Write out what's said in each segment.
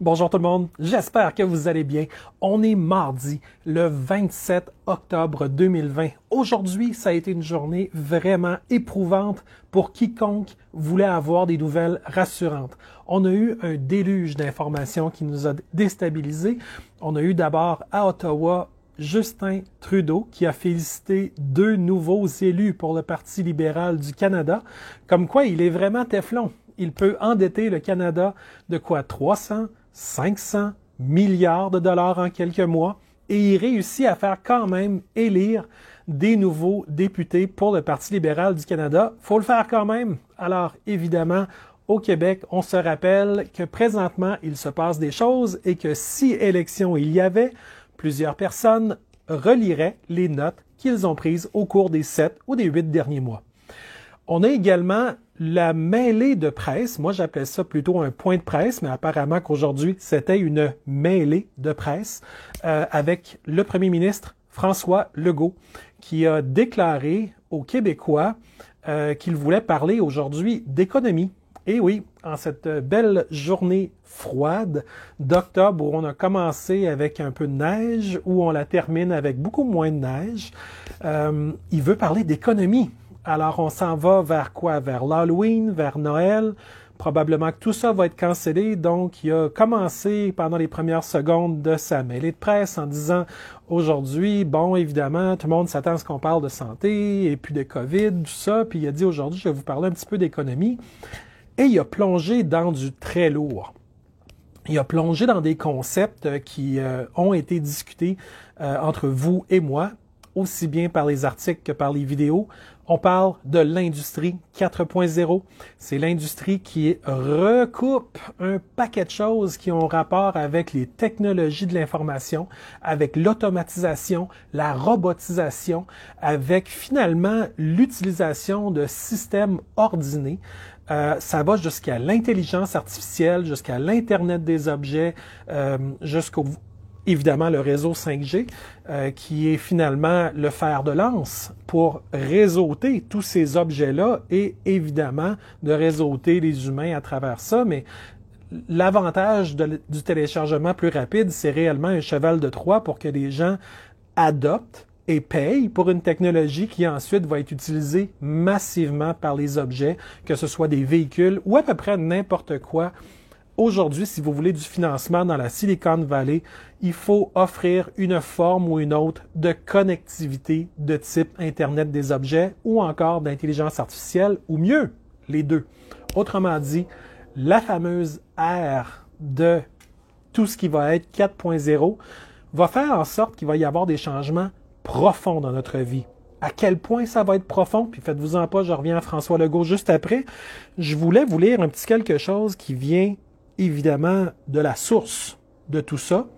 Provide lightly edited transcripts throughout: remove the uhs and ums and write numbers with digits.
Bonjour tout le monde, j'espère que vous allez bien. On est mardi, le 27 octobre 2020. Aujourd'hui, ça a été une journée vraiment éprouvante pour quiconque voulait avoir des nouvelles rassurantes. On a eu un déluge d'informations qui nous a déstabilisés. On a eu d'abord à Ottawa Justin Trudeau qui a félicité 2 nouveaux élus pour le Parti libéral du Canada, comme quoi il est vraiment Teflon. Il peut endetter le Canada de quoi 500 milliards de dollars en quelques mois et il réussit à faire quand même élire des nouveaux députés pour le Parti libéral du Canada. Faut le faire quand même. Alors, évidemment, au Québec, on se rappelle que présentement, il se passe des choses et que si élection il y avait, plusieurs personnes reliraient les notes qu'ils ont prises au cours des 7 ou des 8 derniers mois. On a également la mêlée de presse. Moi, j'appelais ça plutôt un point de presse, mais apparemment qu'aujourd'hui, c'était une mêlée de presse avec le premier ministre François Legault qui a déclaré aux Québécois qu'il voulait parler aujourd'hui d'économie. Et oui, en cette belle journée froide d'octobre où on a commencé avec un peu de neige, où on la termine avec beaucoup moins de neige, il veut parler d'économie. Alors, on s'en va vers quoi? Vers l'Halloween, vers Noël. Probablement que tout ça va être cancellé. Donc, il a commencé pendant les premières secondes de sa mêlée de presse en disant aujourd'hui, bon, évidemment, tout le monde s'attend à ce qu'on parle de santé et puis de COVID, tout ça. Puis il a dit aujourd'hui, je vais vous parler un petit peu d'économie. Et il a plongé dans du très lourd. Il a plongé dans des concepts qui ont été discutés entre vous et moi, aussi bien par les articles que par les vidéos. On parle de l'industrie 4.0. C'est l'industrie qui recoupe un paquet de choses qui ont rapport avec les technologies de l'information, avec l'automatisation, la robotisation, avec finalement l'utilisation de systèmes ordinés. Ça va jusqu'à l'intelligence artificielle, jusqu'à l'Internet des objets, jusqu'au évidemment le réseau 5G, qui est finalement le fer de lance pour réseauter tous ces objets-là et évidemment de réseauter les humains à travers ça. Mais l'avantage du téléchargement plus rapide, c'est réellement un cheval de Troie pour que les gens adoptent et payent pour une technologie qui ensuite va être utilisée massivement par les objets, que ce soit des véhicules ou à peu près n'importe quoi. Aujourd'hui, si vous voulez du financement dans la Silicon Valley, il faut offrir une forme ou une autre de connectivité de type Internet des objets ou encore d'intelligence artificielle, ou mieux, les deux. Autrement dit, la fameuse ère de tout ce qui va être 4.0 va faire en sorte qu'il va y avoir des changements profonds dans notre vie. À quel point ça va être profond, puis faites-vous-en pas, je reviens à François Legault juste après. Je voulais vous lire un petit quelque chose qui vient évidemment de la source de tout ça.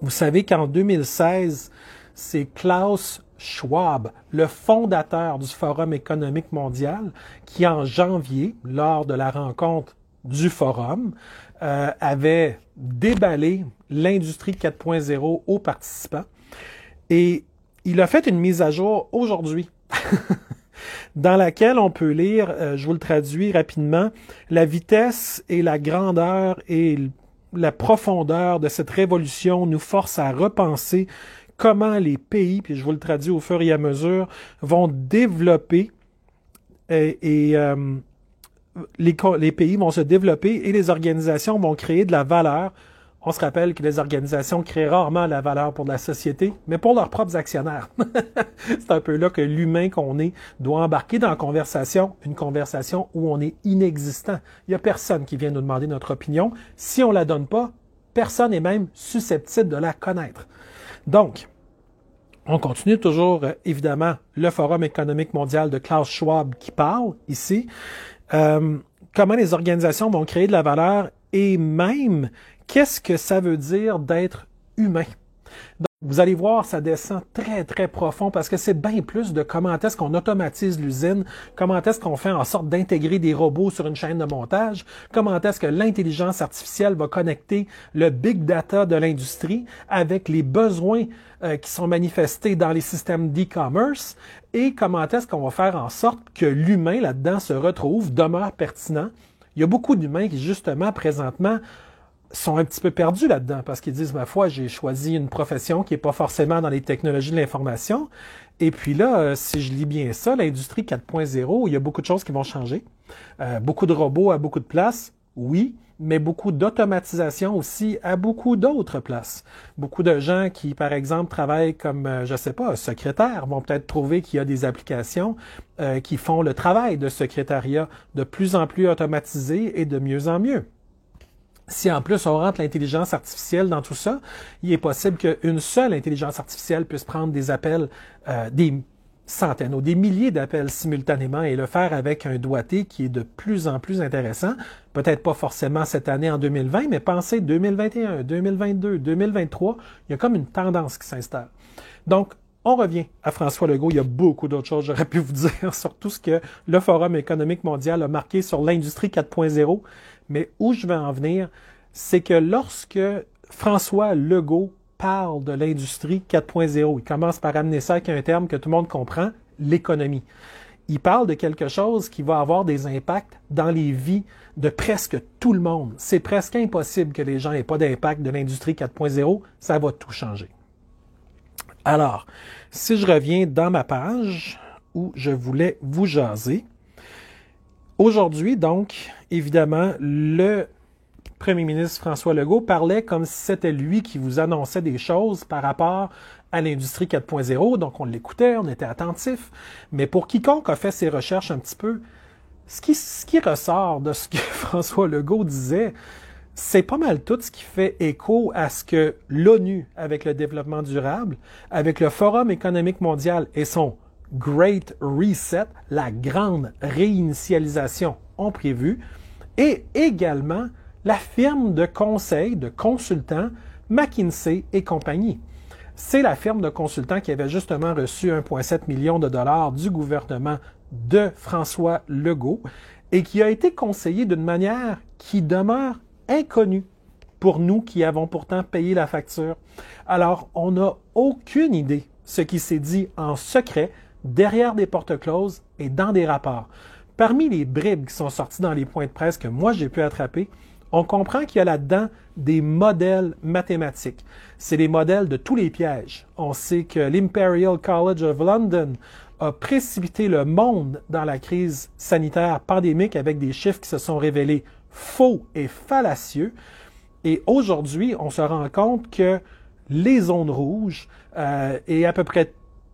Vous savez qu'en 2016, c'est Klaus Schwab, le fondateur du Forum économique mondial, qui en janvier, lors de la rencontre du Forum, avait déballé l'industrie 4.0 aux participants. Et il a fait une mise à jour aujourd'hui. Dans laquelle on peut lire, je vous le traduis rapidement, la vitesse et la grandeur et la profondeur de cette révolution nous forcent à repenser comment les pays, puis je vous le traduis au fur et à mesure, vont développer les pays vont se développer et les organisations vont créer de la valeur. On se rappelle que les organisations créent rarement la valeur pour la société, mais pour leurs propres actionnaires. C'est un peu là que l'humain qu'on est doit embarquer dans une conversation où on est inexistant. Il n'y a personne qui vient nous demander notre opinion. Si on ne la donne pas, personne n'est même susceptible de la connaître. Donc, on continue toujours, évidemment, le Forum économique mondial de Klaus Schwab qui parle ici. Comment les organisations vont créer de la valeur et même qu'est-ce que ça veut dire d'être humain? Donc, vous allez voir, ça descend très, très profond parce que c'est bien plus de comment est-ce qu'on automatise l'usine, comment est-ce qu'on fait en sorte d'intégrer des robots sur une chaîne de montage, comment est-ce que l'intelligence artificielle va connecter le big data de l'industrie avec les besoins qui sont manifestés dans les systèmes d'e-commerce et comment est-ce qu'on va faire en sorte que l'humain là-dedans se retrouve, demeure pertinent. Il y a beaucoup d'humains qui, justement, présentement, sont un petit peu perdus là-dedans parce qu'ils disent, ma foi, j'ai choisi une profession qui n'est pas forcément dans les technologies de l'information. Et puis là, si je lis bien ça, l'industrie 4.0, il y a beaucoup de choses qui vont changer. Beaucoup de robots à beaucoup de places, oui, mais beaucoup d'automatisation aussi à beaucoup d'autres places. Beaucoup de gens qui, par exemple, travaillent comme, je sais pas, secrétaire, vont peut-être trouver qu'il y a des applications qui font le travail de secrétariat de plus en plus automatisé et de mieux en mieux. Si en plus on rentre l'intelligence artificielle dans tout ça, il est possible qu'une seule intelligence artificielle puisse prendre des appels, des centaines ou des milliers d'appels simultanément et le faire avec un doigté qui est de plus en plus intéressant. Peut-être pas forcément cette année en 2020, mais pensez 2021, 2022, 2023, il y a comme une tendance qui s'installe. Donc, on revient à François Legault. Il y a beaucoup d'autres choses, j'aurais pu vous dire, sur tout ce que le Forum économique mondial a marqué sur l'industrie 4.0. Mais où je veux en venir, c'est que lorsque François Legault parle de l'industrie 4.0, il commence par amener ça avec un terme que tout le monde comprend, l'économie. Il parle de quelque chose qui va avoir des impacts dans les vies de presque tout le monde. C'est presque impossible que les gens n'aient pas d'impact de l'industrie 4.0. Ça va tout changer. Alors, si je reviens dans ma page où je voulais vous jaser, aujourd'hui, donc, évidemment, le premier ministre François Legault parlait comme si c'était lui qui vous annonçait des choses par rapport à l'industrie 4.0. Donc, on l'écoutait, on était attentif. Mais pour quiconque a fait ses recherches un petit peu, ce qui ressort de ce que François Legault disait, c'est pas mal tout ce qui fait écho à ce que l'ONU, avec le développement durable, avec le Forum économique mondial et son Great Reset, la grande réinitialisation, ont prévu, et également la firme de conseil, de consultants McKinsey et compagnie. C'est la firme de consultants qui avait justement reçu 1,7 million de dollars du gouvernement de François Legault et qui a été conseillée d'une manière qui demeure inconnue pour nous qui avons pourtant payé la facture. Alors, on n'a aucune idée ce qui s'est dit en secret, derrière des portes closes et dans des rapports. Parmi les bribes qui sont sorties dans les points de presse que moi j'ai pu attraper, on comprend qu'il y a là-dedans des modèles mathématiques. C'est les modèles de tous les pièges. On sait que l'Imperial College of London a précipité le monde dans la crise sanitaire pandémique avec des chiffres qui se sont révélés faux et fallacieux. Et aujourd'hui, on se rend compte que les zones rouges et à peu près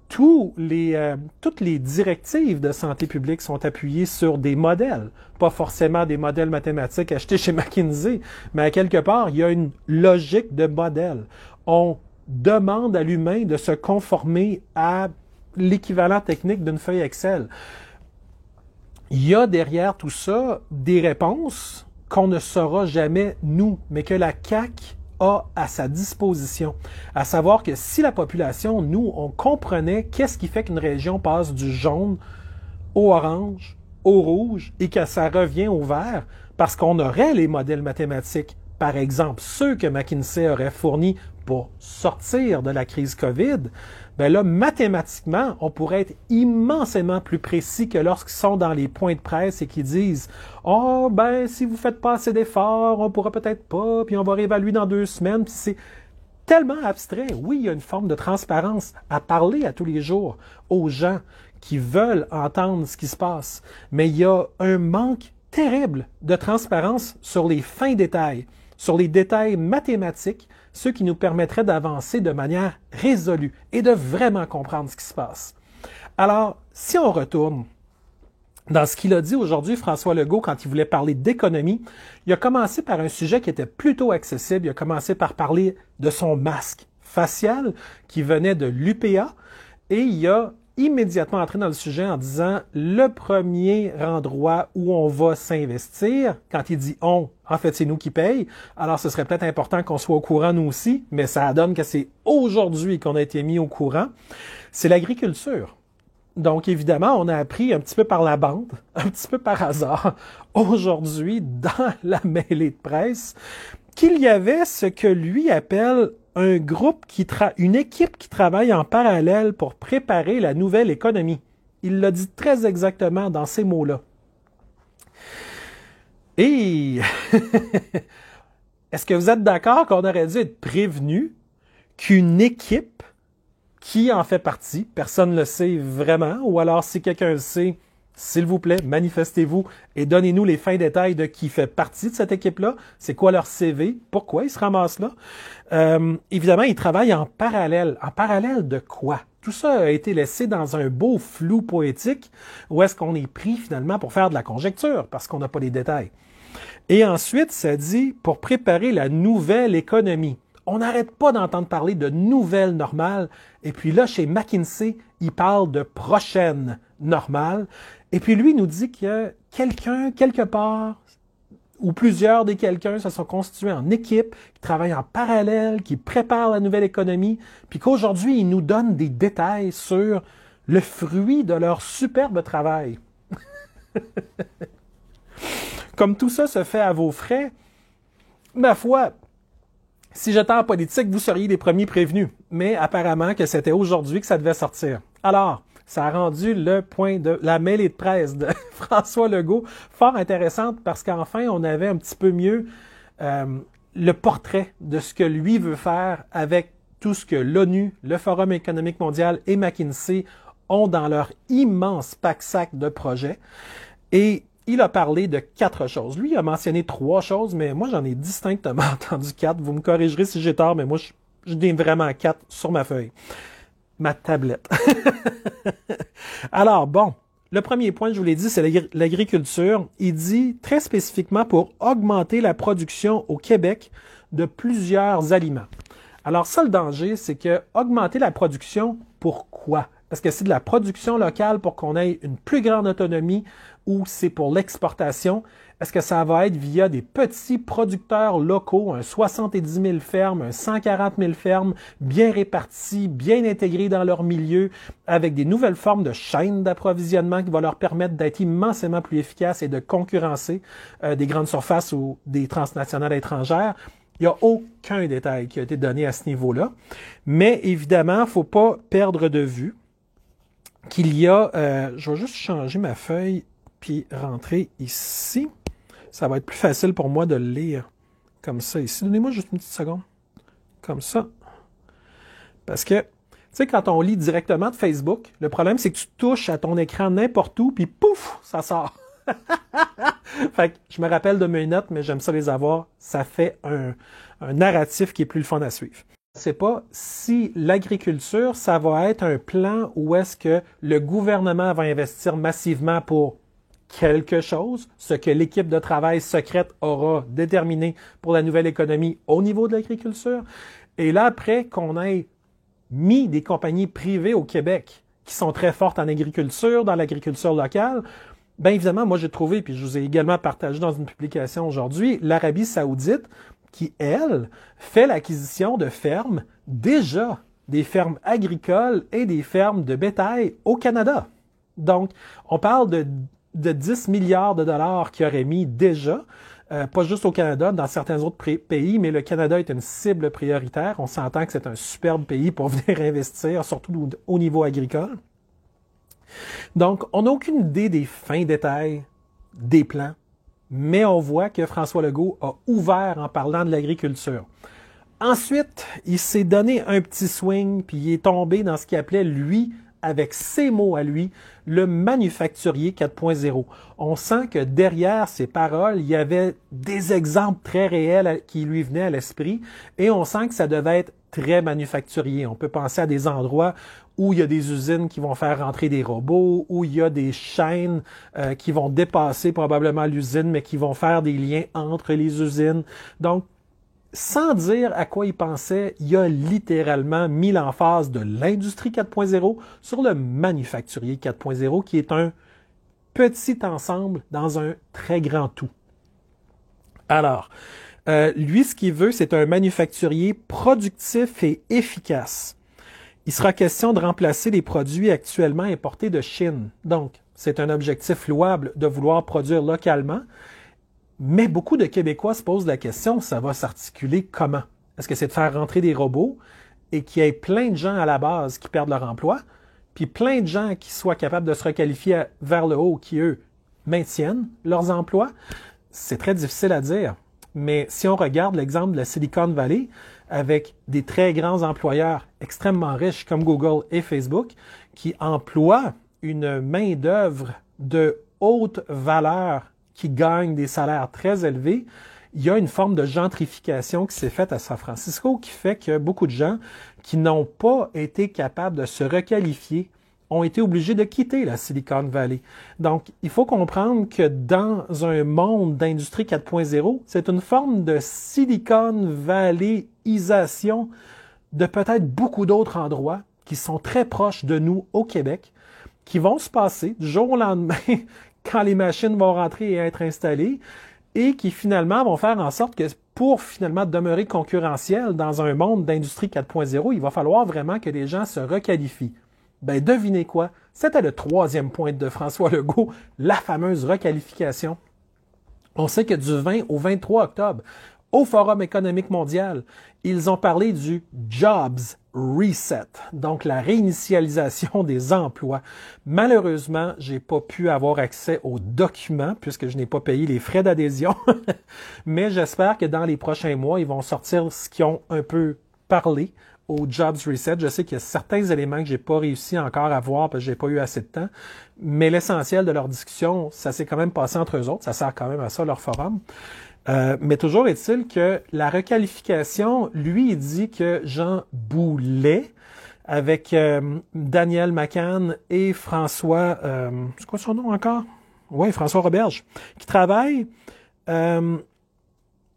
toutes les directives de santé publique sont appuyées sur des modèles, pas forcément des modèles mathématiques achetés chez McKinsey, mais à quelque part, il y a une logique de modèle. On demande à l'humain de se conformer à l'équivalent technique d'une feuille Excel. Il y a derrière tout ça des réponses qu'on ne saura jamais, nous, mais que la CAQ a à sa disposition. À savoir que si la population, nous, on comprenait qu'est-ce qui fait qu'une région passe du jaune au orange, au rouge, et que ça revient au vert, parce qu'on aurait les modèles mathématiques, par exemple ceux que McKinsey aurait fournis pour sortir de la crise COVID, ben là, mathématiquement, on pourrait être immensément plus précis que lorsqu'ils sont dans les points de presse et qu'ils disent « Oh, ben, si vous faites pas assez d'efforts, on pourra peut-être pas, puis on va réévaluer dans 2 semaines. » Puis c'est tellement abstrait. Oui, il y a une forme de transparence à parler à tous les jours aux gens qui veulent entendre ce qui se passe. Mais il y a un manque terrible de transparence sur les fins détails, sur les détails mathématiques, ceux qui nous permettraient d'avancer de manière résolue et de vraiment comprendre ce qui se passe. Alors, si on retourne dans ce qu'il a dit aujourd'hui, François Legault, quand il voulait parler d'économie, il a commencé par un sujet qui était plutôt accessible. Il a commencé par parler de son masque facial qui venait de l'UPA et il a immédiatement entré dans le sujet en disant le premier endroit où on va s'investir, quand il dit on, en fait c'est nous qui paye, alors ce serait peut-être important qu'on soit au courant nous aussi, mais ça donne que c'est aujourd'hui qu'on a été mis au courant, c'est l'agriculture. Donc évidemment, on a appris un petit peu par la bande, un petit peu par hasard, aujourd'hui dans la mêlée de presse, qu'il y avait ce que lui appelle un groupe une équipe qui travaille en parallèle pour préparer la nouvelle économie. Il l'a dit très exactement dans ces mots-là. Et est-ce que vous êtes d'accord qu'on aurait dû être prévenu qu'une équipe qui en fait partie, personne ne le sait vraiment, ou alors si quelqu'un le sait, s'il vous plaît, manifestez-vous et donnez-nous les fins détails de qui fait partie de cette équipe-là, c'est quoi leur CV, pourquoi ils se ramassent là. Évidemment, ils travaillent en parallèle. En parallèle de quoi? Tout ça a été laissé dans un beau flou poétique où est-ce qu'on est pris finalement pour faire de la conjecture parce qu'on n'a pas les détails. Et ensuite, ça dit pour préparer la nouvelle économie. On n'arrête pas d'entendre parler de nouvelle normale. Et puis là, chez McKinsey, il parle de prochaine normale. Et puis lui, il nous dit que quelqu'un, quelque part, ou plusieurs des quelqu'un se sont constitués en équipe, qui travaillent en parallèle, qui préparent la nouvelle économie, puis qu'aujourd'hui, ils nous donnent des détails sur le fruit de leur superbe travail. Comme tout ça se fait à vos frais, ma foi, si j'étais en politique, vous seriez les premiers prévenus. Mais apparemment que c'était aujourd'hui que ça devait sortir. Alors, ça a rendu le point de la mêlée de presse de François Legault fort intéressante parce qu'enfin, on avait un petit peu mieux le portrait de ce que lui veut faire avec tout ce que l'ONU, le Forum économique mondial et McKinsey ont dans leur immense pack-sac de projets. Et il a parlé de 4 choses. Lui, il a mentionné 3 choses, mais moi, j'en ai distinctement entendu 4. Vous me corrigerez si j'ai tort, mais moi, je dis vraiment 4 sur ma feuille. Ma tablette. Alors, bon, le premier point, je vous l'ai dit, c'est l'agriculture. Il dit très spécifiquement pour augmenter la production au Québec de plusieurs aliments. Alors, ça, le danger, c'est que augmenter la production, pourquoi? Est-ce que c'est de la production locale pour qu'on ait une plus grande autonomie ou c'est pour l'exportation? Est-ce que ça va être via des petits producteurs locaux, un 70 000 fermes, un 140 000 fermes, bien répartis, bien intégrés dans leur milieu, avec des nouvelles formes de chaînes d'approvisionnement qui vont leur permettre d'être immensément plus efficaces et de concurrencer des grandes surfaces ou des transnationales étrangères? Il n'y a aucun détail qui a été donné à ce niveau-là. Mais évidemment, il ne faut pas perdre de vue qu'il y a... je vais juste changer ma feuille puis rentrer ici. Ça va être plus facile pour moi de le lire comme ça ici. Donnez-moi juste une petite seconde. Comme ça. Parce que, tu sais, quand on lit directement de Facebook, le problème, c'est que tu touches à ton écran n'importe où, puis pouf, ça sort. Fait que je me rappelle de mes notes, mais j'aime ça les avoir. Ça fait un narratif qui est plus le fun à suivre. Je ne sais pas si l'agriculture, ça va être un plan où est-ce que le gouvernement va investir massivement pour quelque chose, ce que l'équipe de travail secrète aura déterminé pour la nouvelle économie au niveau de l'agriculture. Et là, après qu'on ait mis des compagnies privées au Québec qui sont très fortes en agriculture, dans l'agriculture locale, bien évidemment, moi j'ai trouvé, puis je vous ai également partagé dans une publication aujourd'hui, l'Arabie Saoudite qui, elle, fait l'acquisition de fermes, déjà des fermes agricoles et des fermes de bétail au Canada. Donc, on parle de 10 milliards de dollars qu'ils auraient mis déjà, pas juste au Canada, dans certains autres pays, mais le Canada est une cible prioritaire. On s'entend que c'est un superbe pays pour venir investir, surtout au niveau agricole. Donc, on n'a aucune idée des fins détails des plans, mais on voit que François Legault a ouvert en parlant de l'agriculture. Ensuite, il s'est donné un petit swing, puis il est tombé dans ce qu'il appelait, lui, avec ses mots à lui, le manufacturier 4.0. On sent que derrière ces paroles, il y avait des exemples très réels qui lui venaient à l'esprit et on sent que ça devait être très manufacturier. On peut penser à des endroits où il y a des usines qui vont faire rentrer des robots, où il y a des chaînes qui vont dépasser probablement l'usine, mais qui vont faire des liens entre les usines. Donc, sans dire à quoi il pensait, il a littéralement mis l'emphase de l'industrie 4.0 sur le manufacturier 4.0, qui est un petit ensemble dans un très grand tout. Alors, lui, ce qu'il veut, c'est un manufacturier productif et efficace. Il sera question de remplacer les produits actuellement importés de Chine. Donc, c'est un objectif louable de vouloir produire localement. Mais beaucoup de Québécois se posent la question, ça va s'articuler comment? Est-ce que c'est de faire rentrer des robots et qu'il y ait plein de gens à la base qui perdent leur emploi, puis plein de gens qui soient capables de se requalifier vers le haut, qui, eux, maintiennent leurs emplois? C'est très difficile à dire. Mais si on regarde l'exemple de la Silicon Valley, avec des très grands employeurs extrêmement riches comme Google et Facebook, qui emploient une main-d'œuvre de haute valeur qui gagne des salaires très élevés, il y a une forme de gentrification qui s'est faite à San Francisco qui fait que beaucoup de gens qui n'ont pas été capables de se requalifier ont été obligés de quitter la Silicon Valley. Donc, il faut comprendre que dans un monde d'industrie 4.0, c'est une forme de Silicon Valleyisation de peut-être beaucoup d'autres endroits qui sont très proches de nous au Québec, qui vont se passer du jour au lendemain quand les machines vont rentrer et être installées, et qui finalement vont faire en sorte que pour finalement demeurer concurrentiel dans un monde d'industrie 4.0, il va falloir vraiment que les gens se requalifient. Ben, devinez quoi? C'était le 3e point de François Legault, la fameuse requalification. On sait que du 20 au 23 octobre, au Forum économique mondial, ils ont parlé du Jobs Reset, donc la réinitialisation des emplois. Malheureusement, j'ai pas pu avoir accès aux documents puisque je n'ai pas payé les frais d'adhésion, mais j'espère que dans les prochains mois, ils vont sortir ce qu'ils ont un peu parlé au Jobs Reset. Je sais qu'il y a certains éléments que j'ai pas réussi encore à voir parce que j'ai pas eu assez de temps, mais l'essentiel de leur discussion, ça s'est quand même passé entre eux autres. Ça sert quand même à ça, leur forum. Mais toujours est-il que la requalification, lui, il dit que Jean Boulet, avec Daniel McCann et François, c'est quoi son nom encore? Oui, François Roberge, qui travaillent.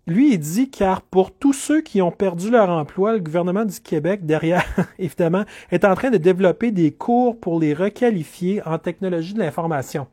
Lui, il dit, car pour tous ceux qui ont perdu leur emploi, le gouvernement du Québec, derrière, évidemment, est en train de développer des cours pour les requalifier en technologie de l'information.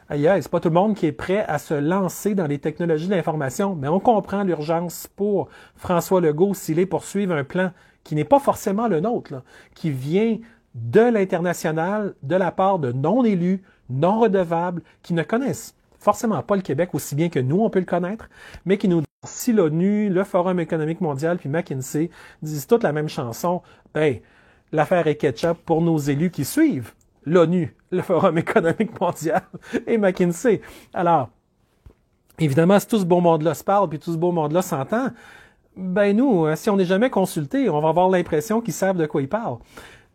Aïe, c'est pas tout le monde qui est prêt à se lancer dans les technologies de l'information, mais on comprend l'urgence pour François Legault s'il est poursuivre un plan qui n'est pas forcément le nôtre, là, qui vient de l'international, de la part de non-élus, non redevables, qui ne connaissent forcément pas le Québec aussi bien que nous, on peut le connaître, mais qui nous disent, si l'ONU, le Forum économique mondial, puis McKinsey disent toute la même chanson, ben, l'affaire est ketchup pour nos élus qui suivent l'ONU, le Forum économique mondial et McKinsey. Alors, évidemment, si tout ce beau monde-là se parle, puis tout ce beau monde-là s'entend, ben nous, si on n'est jamais consultés, on va avoir l'impression qu'ils savent de quoi ils parlent.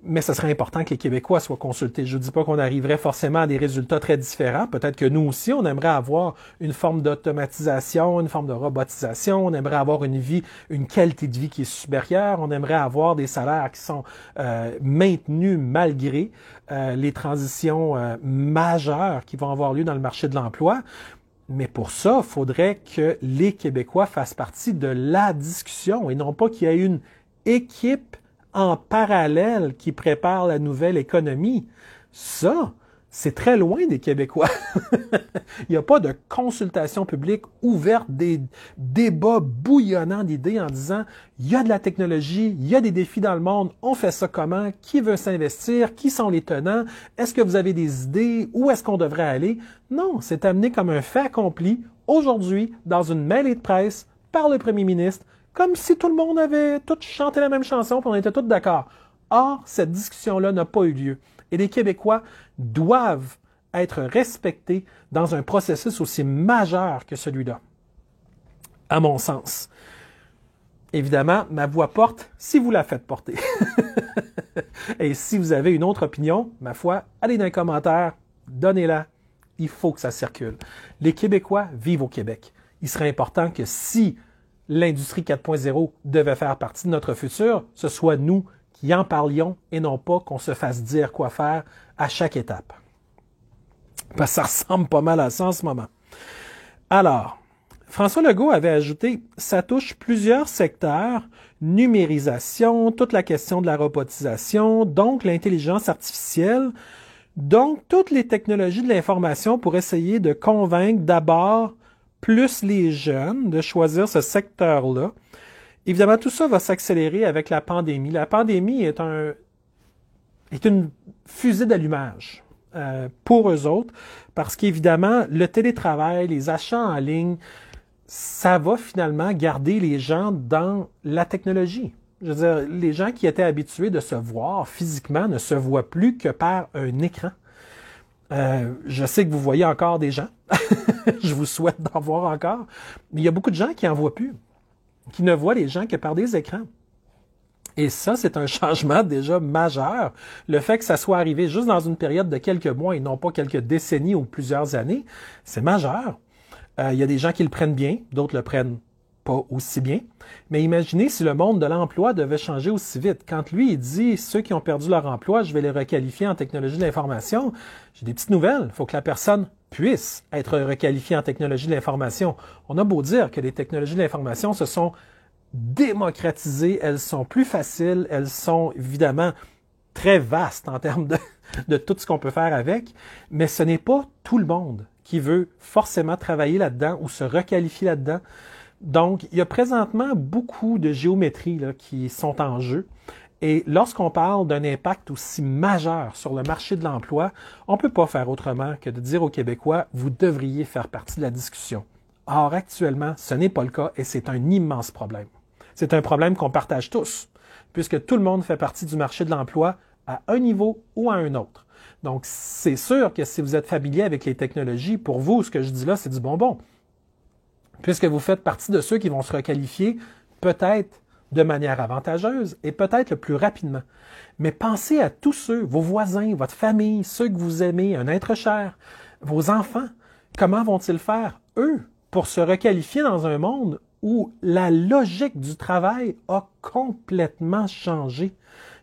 Mais ce serait important que les Québécois soient consultés. Je ne dis pas qu'on arriverait forcément à des résultats très différents. Peut-être que nous aussi, on aimerait avoir une forme d'automatisation, une forme de robotisation. On aimerait avoir une vie, une qualité de vie qui est supérieure. On aimerait avoir des salaires qui sont maintenus malgré les transitions majeures qui vont avoir lieu dans le marché de l'emploi. Mais pour ça, il faudrait que les Québécois fassent partie de la discussion et non pas qu'il y ait une équipe en parallèle qui prépare la nouvelle économie. Ça, c'est très loin des Québécois. Il n'y a pas de consultation publique ouverte, des débats bouillonnants d'idées en disant il y a de la technologie, il y a des défis dans le monde, on fait ça comment, qui veut s'investir, qui sont les tenants, est-ce que vous avez des idées, où est-ce qu'on devrait aller? Non, c'est amené comme un fait accompli aujourd'hui dans une mêlée de presse par le premier ministre, comme si tout le monde avait tout chanté la même chanson et on était tous d'accord. Or, cette discussion-là n'a pas eu lieu. Et les Québécois doivent être respectés dans un processus aussi majeur que celui-là, à mon sens. Évidemment, ma voix porte si vous la faites porter. Et si vous avez une autre opinion, ma foi, allez dans les commentaires, donnez-la. Il faut que ça circule. Les Québécois vivent au Québec. Il serait important que si l'industrie 4.0 devait faire partie de notre futur, ce soit nous qui en parlions et non pas qu'on se fasse dire quoi faire à chaque étape. Parce que ça ressemble pas mal à ça en ce moment. Alors, François Legault avait ajouté « Ça touche plusieurs secteurs, numérisation, toute la question de la robotisation, donc l'intelligence artificielle, donc toutes les technologies de l'information pour essayer de convaincre d'abord plus les jeunes de choisir ce secteur-là. » Évidemment, tout ça va s'accélérer avec la pandémie. La pandémie est une fusée d'allumage pour eux autres, parce qu'évidemment, le télétravail, les achats en ligne, ça va finalement garder les gens dans la technologie. Je veux dire, les gens qui étaient habitués de se voir physiquement ne se voient plus que par un écran. Je sais que vous voyez encore des gens. Je vous souhaite d'en voir encore. Mais il y a beaucoup de gens qui n'en voient plus, qui ne voient les gens que par des écrans. Et ça, c'est un changement déjà majeur. Le fait que ça soit arrivé juste dans une période de quelques mois et non pas quelques décennies ou plusieurs années, c'est majeur. Il y a des gens qui le prennent bien, d'autres le prennent pas aussi bien. Mais imaginez si le monde de l'emploi devait changer aussi vite. Quand lui, il dit, ceux qui ont perdu leur emploi, je vais les requalifier en technologie de l'information, j'ai des petites nouvelles. Il faut que la personne puisse être requalifiée en technologie de l'information. On a beau dire que les technologies de l'information se sont démocratisées, elles sont plus faciles, elles sont évidemment très vastes en termes de tout ce qu'on peut faire avec, mais ce n'est pas tout le monde qui veut forcément travailler là-dedans ou se requalifier là-dedans. Donc, il y a présentement beaucoup de géométries là, qui sont en jeu. Et lorsqu'on parle d'un impact aussi majeur sur le marché de l'emploi, on ne peut pas faire autrement que de dire aux Québécois, vous devriez faire partie de la discussion. Or, actuellement, ce n'est pas le cas et c'est un immense problème. C'est un problème qu'on partage tous, puisque tout le monde fait partie du marché de l'emploi à un niveau ou à un autre. Donc, c'est sûr que si vous êtes familier avec les technologies, pour vous, ce que je dis là, c'est du bonbon. Puisque vous faites partie de ceux qui vont se requalifier peut-être de manière avantageuse et peut-être le plus rapidement. Mais pensez à tous ceux, vos voisins, votre famille, ceux que vous aimez, un être cher, vos enfants. Comment vont-ils faire, eux, pour se requalifier dans un monde où la logique du travail a complètement changé?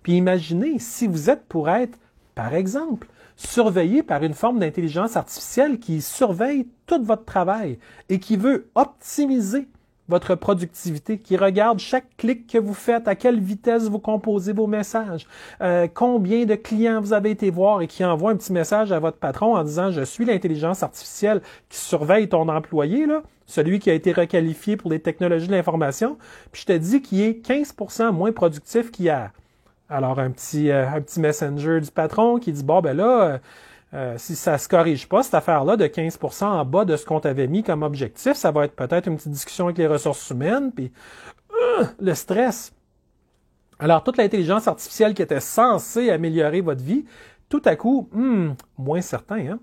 Puis imaginez si vous êtes pour être, par exemple, surveillé par une forme d'intelligence artificielle qui surveille tout votre travail et qui veut optimiser votre productivité, qui regarde chaque clic que vous faites, à quelle vitesse vous composez vos messages, combien de clients vous avez été voir et qui envoie un petit message à votre patron en disant « Je suis l'intelligence artificielle qui surveille ton employé, là, celui qui a été requalifié pour les technologies de l'information, puis je te dis qu'il est 15% moins productif qu'hier. » Alors, un petit messenger du patron qui dit « Bon, ben là, si ça se corrige pas, cette affaire-là de 15% en bas de ce qu'on t'avait mis comme objectif, ça va être peut-être une petite discussion avec les ressources humaines, puis le stress. » Alors, toute l'intelligence artificielle qui était censée améliorer votre vie, tout à coup, moins certain. Hein?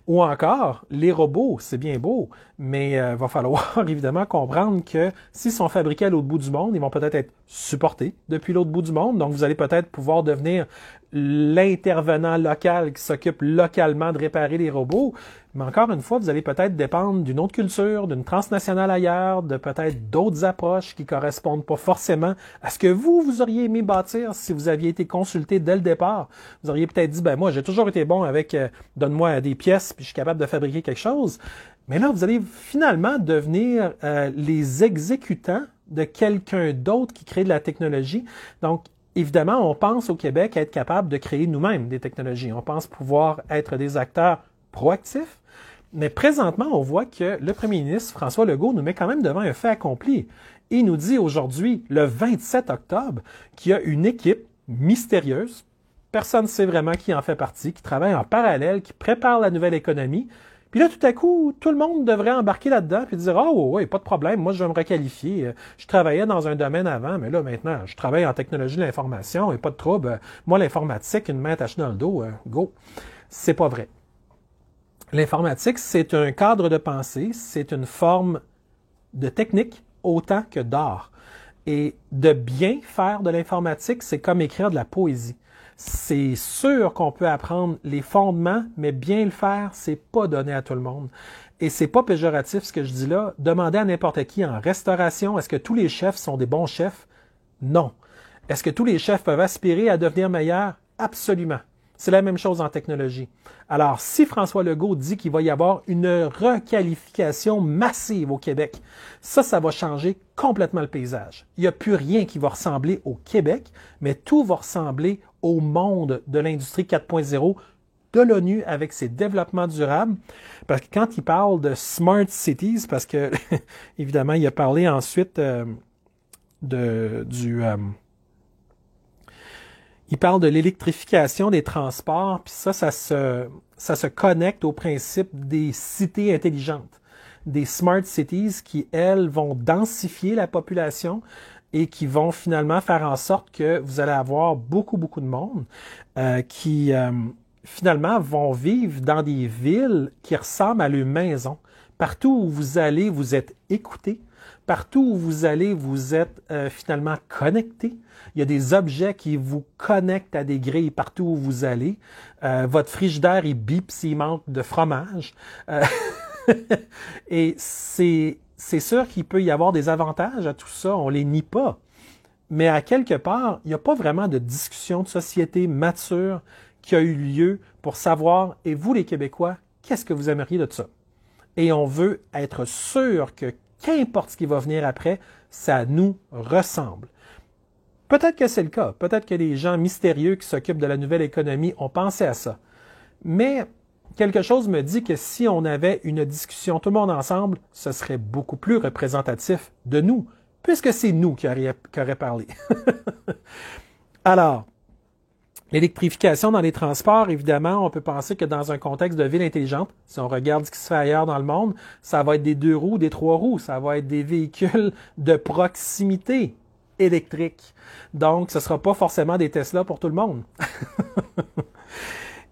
Ou encore, les robots, c'est bien beau, mais il va falloir évidemment comprendre que s'ils sont fabriqués à l'autre bout du monde, ils vont peut-être être supportés depuis l'autre bout du monde. Donc, vous allez peut-être pouvoir devenir l'intervenant local qui s'occupe localement de réparer les robots. Mais encore une fois, vous allez peut-être dépendre d'une autre culture, d'une transnationale ailleurs, de peut-être d'autres approches qui correspondent pas forcément à ce que vous auriez aimé bâtir si vous aviez été consulté dès le départ. Vous auriez peut-être dit, ben moi, j'ai toujours été bon avec donne-moi des pièces puis je suis capable de fabriquer quelque chose. Mais là, vous allez finalement devenir les exécutants de quelqu'un d'autre qui crée de la technologie. Donc, évidemment, on pense au Québec à être capable de créer nous-mêmes des technologies. On pense pouvoir être des acteurs proactifs. Mais présentement, on voit que le premier ministre François Legault nous met quand même devant un fait accompli. Il nous dit aujourd'hui, le 27 octobre, qu'il y a une équipe mystérieuse, personne ne sait vraiment qui en fait partie, qui travaille en parallèle, qui prépare la nouvelle économie. Puis là, tout à coup, tout le monde devrait embarquer là-dedans puis dire « Oh, oui, pas de problème, moi je vais me requalifier. Je travaillais dans un domaine avant, mais là maintenant, je travaille en technologie de l'information et pas de trouble. Moi, l'informatique, une main attachée dans le dos, go. » C'est pas vrai. L'informatique, c'est un cadre de pensée, c'est une forme de technique autant que d'art. Et de bien faire de l'informatique, c'est comme écrire de la poésie. C'est sûr qu'on peut apprendre les fondements, mais bien le faire, c'est pas donné à tout le monde. Et c'est pas péjoratif ce que je dis là. Demandez à n'importe qui en restauration, est-ce que tous les chefs sont des bons chefs? Non. Est-ce que tous les chefs peuvent aspirer à devenir meilleurs? Absolument. C'est la même chose en technologie. Alors, si François Legault dit qu'il va y avoir une requalification massive au Québec, ça va changer complètement le paysage. Il n'y a plus rien qui va ressembler au Québec, mais tout va ressembler au monde de l'industrie 4.0 de l'ONU avec ses développements durables. Parce que quand il parle de smart cities, parce que, évidemment, il a parlé ensuite il parle de l'électrification des transports, puis ça se connecte au principe des cités intelligentes, des smart cities qui, elles, vont densifier la population et qui vont finalement faire en sorte que vous allez avoir beaucoup de monde qui finalement, vont vivre dans des villes qui ressemblent à leur maison. Partout où vous allez, vous êtes écouté. Partout où vous allez, vous êtes finalement connecté. Il y a des objets qui vous connectent à des grilles partout où vous allez. Votre frigidaire, il bip s'il manque de fromage. Et c'est sûr qu'il peut y avoir des avantages à tout ça, on les nie pas. Mais à quelque part, il n'y a pas vraiment de discussion de société mature qui a eu lieu pour savoir, et vous les Québécois, qu'est-ce que vous aimeriez de ça? Et on veut être sûr que qu'importe ce qui va venir après, ça nous ressemble. Peut-être que c'est le cas. Peut-être que les gens mystérieux qui s'occupent de la nouvelle économie ont pensé à ça. Mais quelque chose me dit que si on avait une discussion tout le monde ensemble, ce serait beaucoup plus représentatif de nous, puisque c'est nous qui auraient parlé. Alors, l'électrification dans les transports, évidemment, on peut penser que dans un contexte de ville intelligente, si on regarde ce qui se fait ailleurs dans le monde, ça va être des 2 roues, des 3 roues, ça va être des véhicules de proximité électriques. Donc, ce ne sera pas forcément des Tesla pour tout le monde.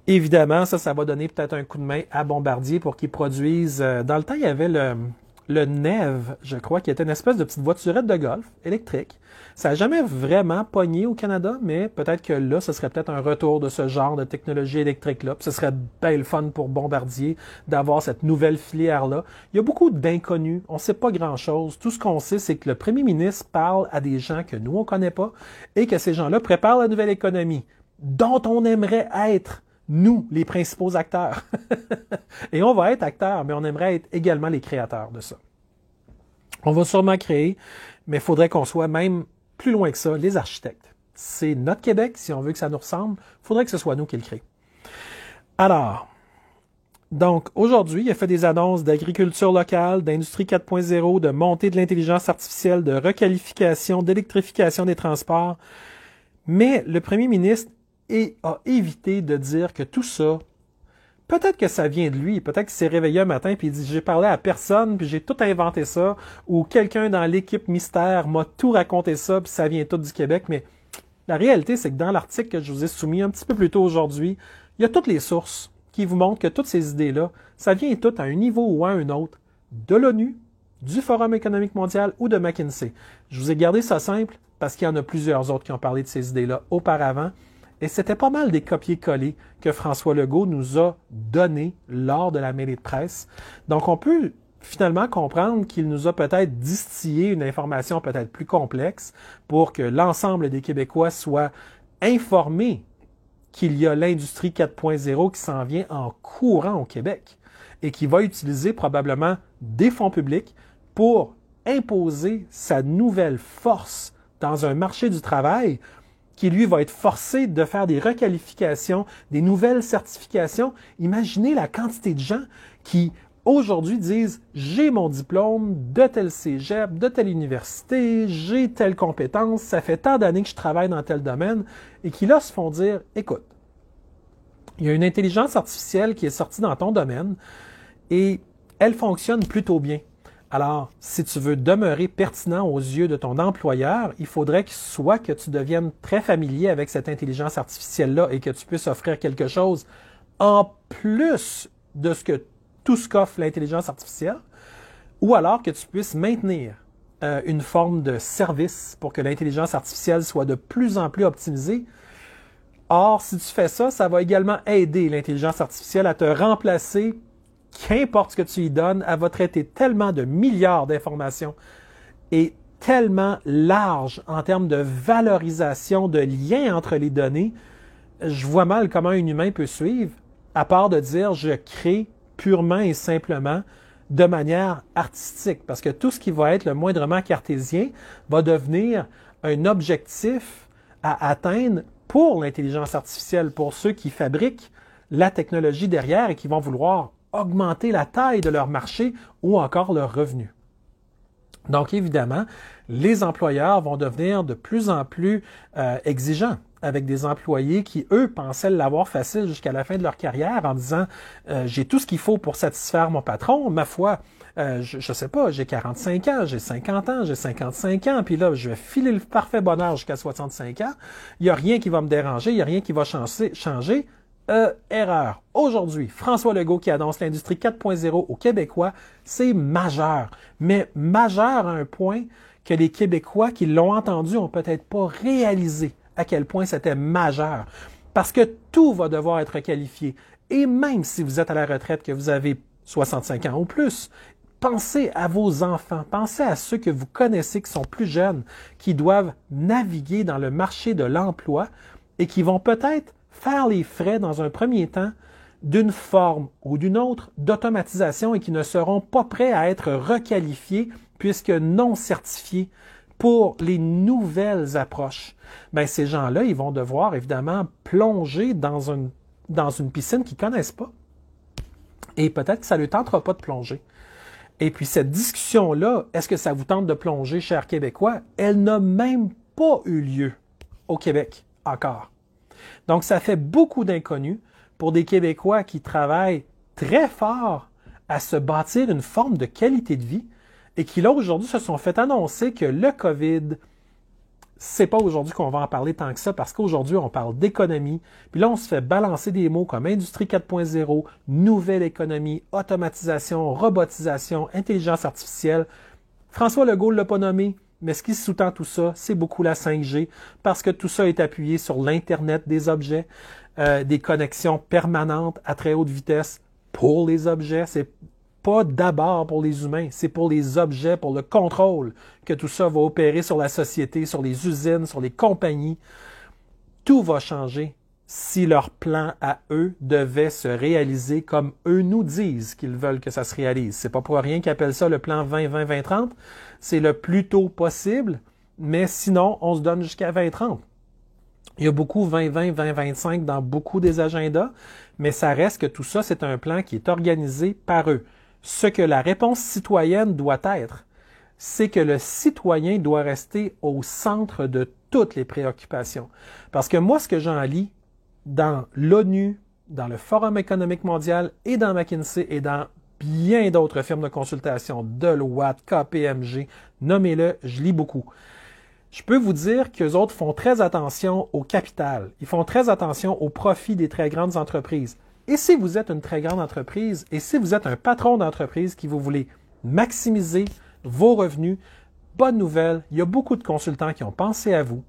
Évidemment, ça va donner peut-être un coup de main à Bombardier pour qu'ils produisent... dans le temps, il y avait le Neve, je crois, qui était une espèce de petite voiturette de golf électrique. Ça n'a jamais vraiment pogné au Canada, mais peut-être que là, ce serait peut-être un retour de ce genre de technologie électrique-là. Puis ce serait bien le fun pour Bombardier d'avoir cette nouvelle filière-là. Il y a beaucoup d'inconnus. On ne sait pas grand-chose. Tout ce qu'on sait, c'est que le premier ministre parle à des gens que nous, on ne connaît pas et que ces gens-là préparent la nouvelle économie dont on aimerait être nous, les principaux acteurs. Et on va être acteurs, mais on aimerait être également les créateurs de ça. On va sûrement créer, mais il faudrait qu'on soit même plus loin que ça, les architectes. C'est notre Québec, si on veut que ça nous ressemble, il faudrait que ce soit nous qui le créons. Alors, donc aujourd'hui, il a fait des annonces d'agriculture locale, d'industrie 4.0, de montée de l'intelligence artificielle, de requalification, d'électrification des transports. Mais le premier ministre a évité de dire que tout ça, peut-être que ça vient de lui, peut-être qu'il s'est réveillé un matin et il dit « j'ai parlé à personne, puis j'ai tout inventé ça », ou quelqu'un dans l'équipe mystère m'a tout raconté ça, puis ça vient tout du Québec. Mais la réalité, c'est que dans l'article que je vous ai soumis un petit peu plus tôt aujourd'hui, il y a toutes les sources qui vous montrent que toutes ces idées-là, ça vient tout à un niveau ou à un autre de l'ONU, du Forum économique mondial ou de McKinsey. Je vous ai gardé ça simple parce qu'il y en a plusieurs autres qui ont parlé de ces idées-là auparavant. Et c'était pas mal des copier-coller que François Legault nous a donné lors de la mêlée de presse. Donc, on peut finalement comprendre qu'il nous a peut-être distillé une information peut-être plus complexe pour que l'ensemble des Québécois soient informés qu'il y a l'industrie 4.0 qui s'en vient en courant au Québec et qui va utiliser probablement des fonds publics pour imposer sa nouvelle force dans un marché du travail qui, lui, va être forcé de faire des requalifications, des nouvelles certifications. Imaginez la quantité de gens qui, aujourd'hui, disent « j'ai mon diplôme de tel cégep, de telle université, j'ai telle compétence, ça fait tant d'années que je travaille dans tel domaine », et qui, là, se font dire « écoute, il y a une intelligence artificielle qui est sortie dans ton domaine et elle fonctionne plutôt bien. Alors, si tu veux demeurer pertinent aux yeux de ton employeur, il faudrait que soit que tu deviennes très familier avec cette intelligence artificielle-là et que tu puisses offrir quelque chose en plus de tout ce qu'offre l'intelligence artificielle, ou alors que tu puisses maintenir une forme de service pour que l'intelligence artificielle soit de plus en plus optimisée. Or, si tu fais ça, ça va également aider l'intelligence artificielle à te remplacer. Qu'importe ce que tu y donnes, elle va traiter tellement de milliards d'informations et tellement large en termes de valorisation, de lien entre les données. Je vois mal comment un humain peut suivre, à part de dire je crée purement et simplement de manière artistique. Parce que tout ce qui va être le moindrement cartésien va devenir un objectif à atteindre pour l'intelligence artificielle, pour ceux qui fabriquent la technologie derrière et qui vont vouloir augmenter la taille de leur marché ou encore leurs revenus. Donc, évidemment, les employeurs vont devenir de plus en plus exigeants avec des employés qui, eux, pensaient l'avoir facile jusqu'à la fin de leur carrière en disant « j'ai tout ce qu'il faut pour satisfaire mon patron, ma foi, je sais pas, j'ai 45 ans, j'ai 50 ans, j'ai 55 ans, puis là, je vais filer le parfait bonheur jusqu'à 65 ans, il n'y a rien qui va me déranger, il n'y a rien qui va changer. » Erreur. Aujourd'hui, François Legault qui annonce l'industrie 4.0 aux Québécois, c'est majeur. Mais majeur à un point que les Québécois qui l'ont entendu ont peut-être pas réalisé à quel point c'était majeur. Parce que tout va devoir être qualifié. Et même si vous êtes à la retraite, que vous avez 65 ans ou plus, pensez à vos enfants, pensez à ceux que vous connaissez qui sont plus jeunes, qui doivent naviguer dans le marché de l'emploi et qui vont peut-être faire les frais dans un premier temps d'une forme ou d'une autre d'automatisation et qui ne seront pas prêts à être requalifiés puisque non certifiés pour les nouvelles approches. Bien, ces gens-là, ils vont devoir évidemment plonger dans une piscine qu'ils ne connaissent pas. Et peut-être que ça ne leur tentera pas de plonger. Et puis cette discussion-là, est-ce que ça vous tente de plonger, chers Québécois? Elle n'a même pas eu lieu au Québec encore. Donc ça fait beaucoup d'inconnus pour des Québécois qui travaillent très fort à se bâtir une forme de qualité de vie et qui là aujourd'hui se sont fait annoncer que le COVID, c'est pas aujourd'hui qu'on va en parler tant que ça parce qu'aujourd'hui on parle d'économie, puis là on se fait balancer des mots comme industrie 4.0, nouvelle économie, automatisation, robotisation, intelligence artificielle. François Legault l'a pas nommé, mais ce qui sous-tend tout ça, c'est beaucoup la 5G parce que tout ça est appuyé sur l'Internet des objets, des connexions permanentes à très haute vitesse pour les objets. C'est pas d'abord pour les humains, c'est pour les objets, pour le contrôle que tout ça va opérer sur la société, sur les usines, sur les compagnies. Tout va changer si leur plan à eux devait se réaliser comme eux nous disent qu'ils veulent que ça se réalise. C'est pas pour rien qu'ils appellent ça le plan 20-20-20-30. C'est le plus tôt possible, mais sinon, on se donne jusqu'à 2030. Il y a beaucoup 20-20, 20-25 dans beaucoup des agendas, mais ça reste que tout ça, c'est un plan qui est organisé par eux. Ce que la réponse citoyenne doit être, c'est que le citoyen doit rester au centre de toutes les préoccupations. Parce que moi, ce que j'en lis dans l'ONU, dans le Forum économique mondial et dans McKinsey et dans bien d'autres firmes de consultation, Deloitte, KPMG, nommez-le, je lis beaucoup. Je peux vous dire qu'eux autres font très attention au capital. Ils font très attention au profit des très grandes entreprises. Et si vous êtes une très grande entreprise et si vous êtes un patron d'entreprise qui vous voulez maximiser vos revenus, bonne nouvelle, il y a beaucoup de consultants qui ont pensé à vous.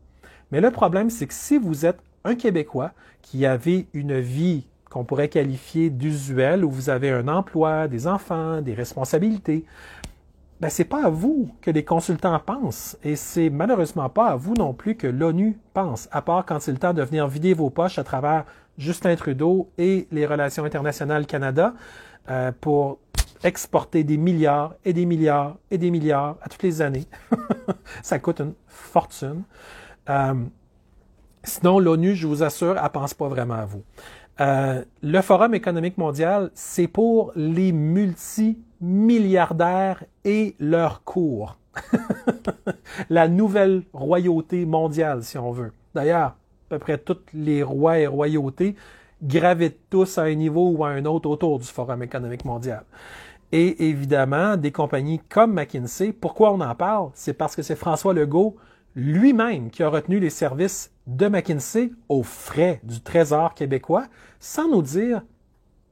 Mais le problème, c'est que si vous êtes un Québécois qui avait une vie qu'on pourrait qualifier d'usuelle, où vous avez un emploi, des enfants, des responsabilités, ben c'est pas à vous que les consultants pensent et c'est malheureusement pas à vous non plus que l'ONU pense, à part quand c'est le temps de venir vider vos poches à travers Justin Trudeau et les Relations internationales Canada pour exporter des milliards et des milliards et des milliards à toutes les années. Ça coûte une fortune. Sinon, l'ONU, je vous assure, elle pense pas vraiment à vous. Le Forum économique mondial, c'est pour les multimilliardaires et leurs cours. La nouvelle royauté mondiale, si on veut. D'ailleurs, à peu près tous les rois et royautés gravitent tous à un niveau ou à un autre autour du Forum économique mondial. Et évidemment, des compagnies comme McKinsey, pourquoi on en parle? C'est parce que c'est François Legault lui-même qui a retenu les services de McKinsey aux frais du Trésor québécois, sans nous dire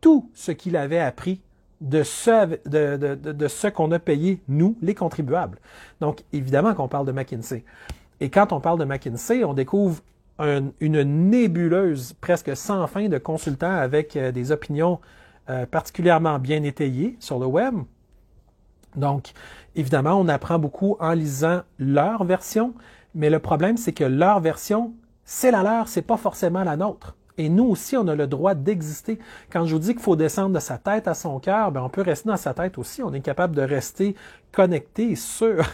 tout ce qu'il avait appris de ce qu'on a payé, nous, les contribuables. Donc, évidemment qu'on parle de McKinsey. Et quand on parle de McKinsey, on découvre une nébuleuse presque sans fin de consultants avec des opinions particulièrement bien étayées sur le web. Donc, évidemment, on apprend beaucoup en lisant leur version, mais le problème, c'est que leur version, c'est la leur, c'est pas forcément la nôtre. Et nous aussi, on a le droit d'exister. Quand je vous dis qu'il faut descendre de sa tête à son cœur, ben on peut rester dans sa tête aussi. On est capable de rester connecté sur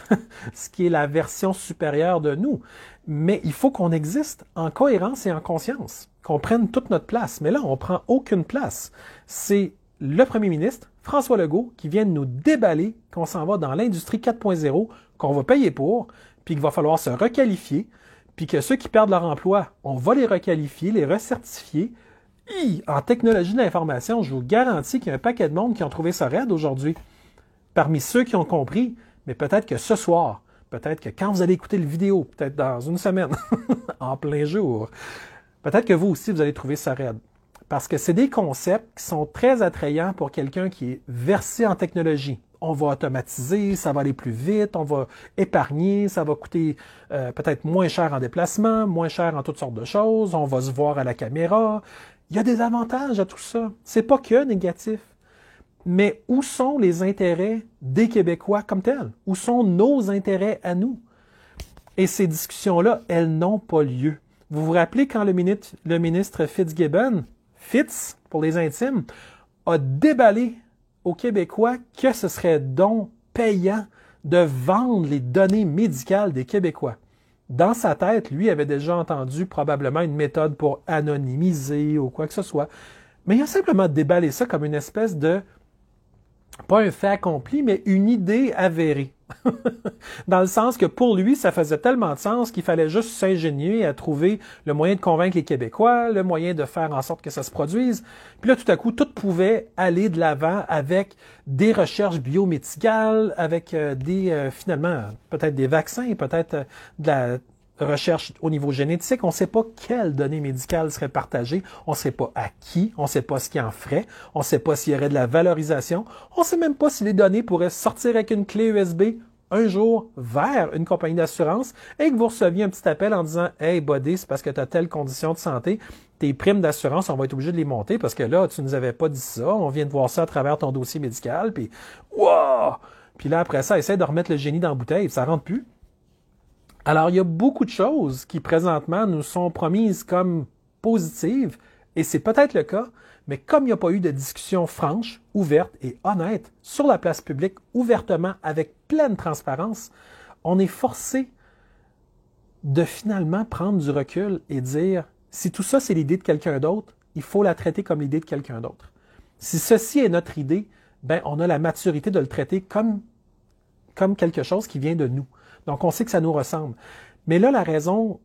ce qui est la version supérieure de nous. Mais il faut qu'on existe en cohérence et en conscience, qu'on prenne toute notre place. Mais là, on prend aucune place. C'est le premier ministre, François Legault, qui vient de nous déballer qu'on s'en va dans l'industrie 4.0, qu'on va payer pour, puis qu'il va falloir se requalifier, puis que ceux qui perdent leur emploi, on va les requalifier, les recertifier. En technologie de l'information, je vous garantis qu'il y a un paquet de monde qui ont trouvé ça raide aujourd'hui. Parmi ceux qui ont compris, mais peut-être que ce soir, peut-être que quand vous allez écouter le vidéo, peut-être dans une semaine, en plein jour, peut-être que vous aussi, vous allez trouver ça raide. Parce que c'est des concepts qui sont très attrayants pour quelqu'un qui est versé en technologie. On va automatiser, ça va aller plus vite, on va épargner, ça va coûter peut-être moins cher en déplacement, moins cher en toutes sortes de choses, on va se voir à la caméra. Il y a des avantages à tout ça. C'est pas que négatif. Mais où sont les intérêts des Québécois comme tels? Où sont nos intérêts à nous? Et ces discussions-là, elles n'ont pas lieu. Vous vous rappelez quand le ministre Fitzgibbon, Fitz pour les intimes, a déballé aux Québécois que ce serait donc payant de vendre les données médicales des Québécois. Dans sa tête, lui avait déjà entendu probablement une méthode pour anonymiser ou quoi que ce soit. Mais il a simplement déballé ça comme une espèce de, pas un fait accompli, mais une idée avérée. Dans le sens que pour lui, ça faisait tellement de sens qu'il fallait juste s'ingénier à trouver le moyen de convaincre les Québécois, le moyen de faire en sorte que ça se produise. Puis là, tout à coup, tout pouvait aller de l'avant avec des recherches biomédicales, avec finalement, peut-être des vaccins, peut-être de la recherche au niveau génétique. On ne sait pas quelles données médicales seraient partagées. On ne sait pas à qui. On ne sait pas ce qui en ferait. On ne sait pas s'il y aurait de la valorisation. On ne sait même pas si les données pourraient sortir avec une clé USB un jour vers une compagnie d'assurance et que vous receviez un petit appel en disant « Hey, buddy, c'est parce que tu as telle condition de santé. Tes primes d'assurance, on va être obligé de les monter parce que là, tu ne nous avais pas dit ça. On vient de voir ça à travers ton dossier médical. » Puis, wow! Puis là, après ça, essaie de remettre le génie dans la bouteille. Ça ne rentre plus. Alors, il y a beaucoup de choses qui, présentement, nous sont promises comme positives, et c'est peut-être le cas, mais comme il n'y a pas eu de discussion franche, ouverte et honnête sur la place publique, ouvertement, avec pleine transparence, on est forcé de finalement prendre du recul et dire, si tout ça, c'est l'idée de quelqu'un d'autre, il faut la traiter comme l'idée de quelqu'un d'autre. Si ceci est notre idée, ben, on a la maturité de le traiter comme quelque chose qui vient de nous. Donc, on sait que ça nous ressemble. Mais là, la raison